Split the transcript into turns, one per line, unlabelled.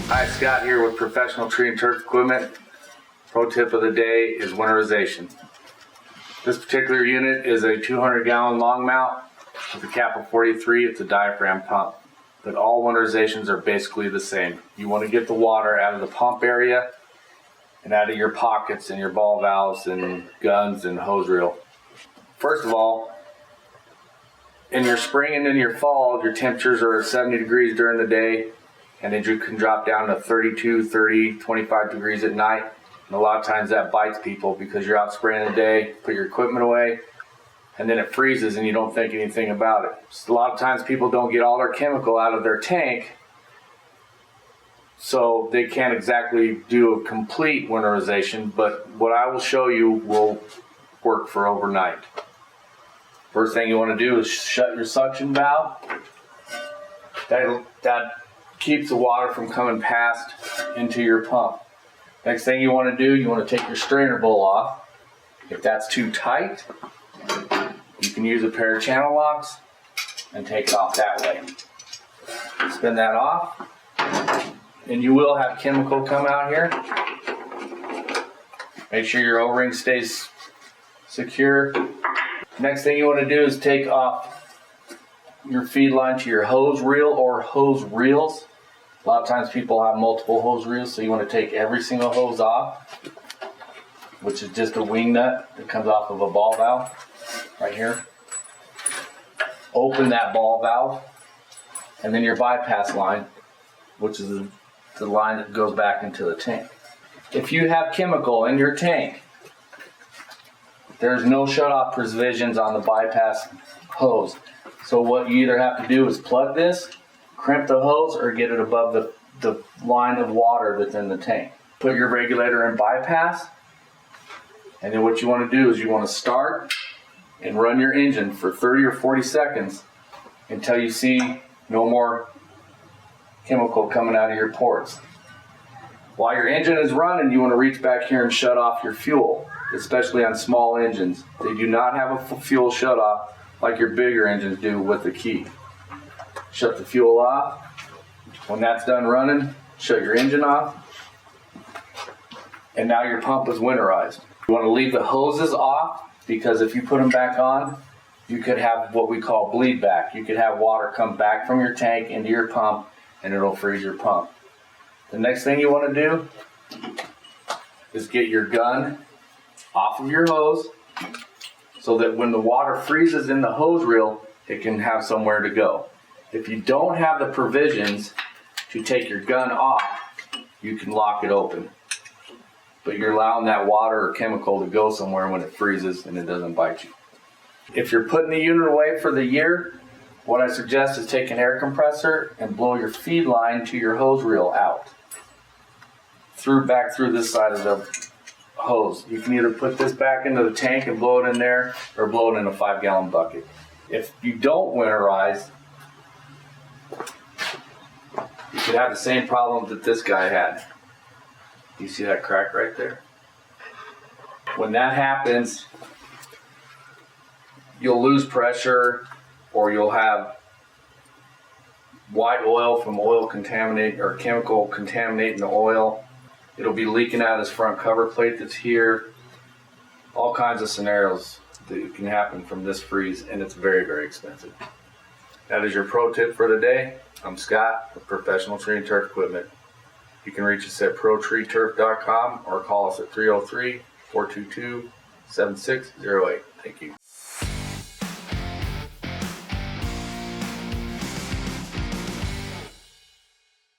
Hi, Scott here with Professional Tree and Turf Equipment. Pro tip of the day is winterization. This particular unit is a 200-gallon long mount with a cap of 43. It's a diaphragm pump, but all winterizations are basically the same. You want to get the water out of the pump area and out of your pockets and your ball valves and guns and hose reel. First of all, in your spring and in your fall, your temperatures are 70 degrees during the day, and then you can drop down to 32, 30, 25 degrees at night. And a lot of times that bites people because you're out spraying the day, put your equipment away, and then it freezes and you don't think anything about it. So a lot of times people don't get all their chemical out of their tank, so they can't exactly do a complete winterization, but what I will show you will work for overnight. First thing you want to do is shut your suction valve. That keeps the water from coming past into your pump. Next thing you want to do, you want to take your strainer bowl off. If that's too tight, you can use a pair of channel locks and take it off that way. Spin that off, and you will have chemical come out here. Make sure your O-ring stays secure. Next thing you want to do is take off your feed line to your hose reel or hose reels. A lot of times people have multiple hose reels, so you want to take every single hose off, which is just a wing nut that comes off of a ball valve right here. Open that ball valve, and then your bypass line, which is the line that goes back into the tank. If you have chemical in your tank, there's no shut-off provisions on the bypass hose. So what you either have to do is plug this, crimp the hose, or get it above the line of water that's in the tank. Put your regulator in bypass, and then what you want to do is you want to start and run your engine for 30 or 40 seconds until you see no more chemical coming out of your ports. While your engine is running, you want to reach back here and shut off your fuel, especially on small engines. They do not have a fuel shut off like your bigger engines do with the key. Shut the fuel off. When that's done running, shut your engine off. And now your pump is winterized. You want to leave the hoses off, because if you put them back on, you could have what we call bleed back. You could have water come back from your tank into your pump, and it'll freeze your pump. The next thing you want to do is get your gun off of your hose so that when the water freezes in the hose reel, it can have somewhere to go. If you don't have the provisions to take your gun off, you can lock it open. But you're allowing that water or chemical to go somewhere when it freezes and it doesn't bite you. If you're putting the unit away for the year, what I suggest is take an air compressor and blow your feed line to your hose reel out. Back through this side of the hose. You can either put this back into the tank and blow it in there, or blow it in a 5-gallon bucket. If you don't winterize, you could have the same problem that this guy had. You see that crack right there? When that happens, you'll lose pressure, or you'll have white oil from oil contaminate or chemical contaminating the oil. It'll be leaking out his front cover plate that's here. All kinds of scenarios that can happen from this freeze, and it's very, very expensive. That is your pro tip for the day. I'm Scott with Professional Tree and Turf Equipment. You can reach us at protreeturf.com or call us at 303-422-7608. Thank you.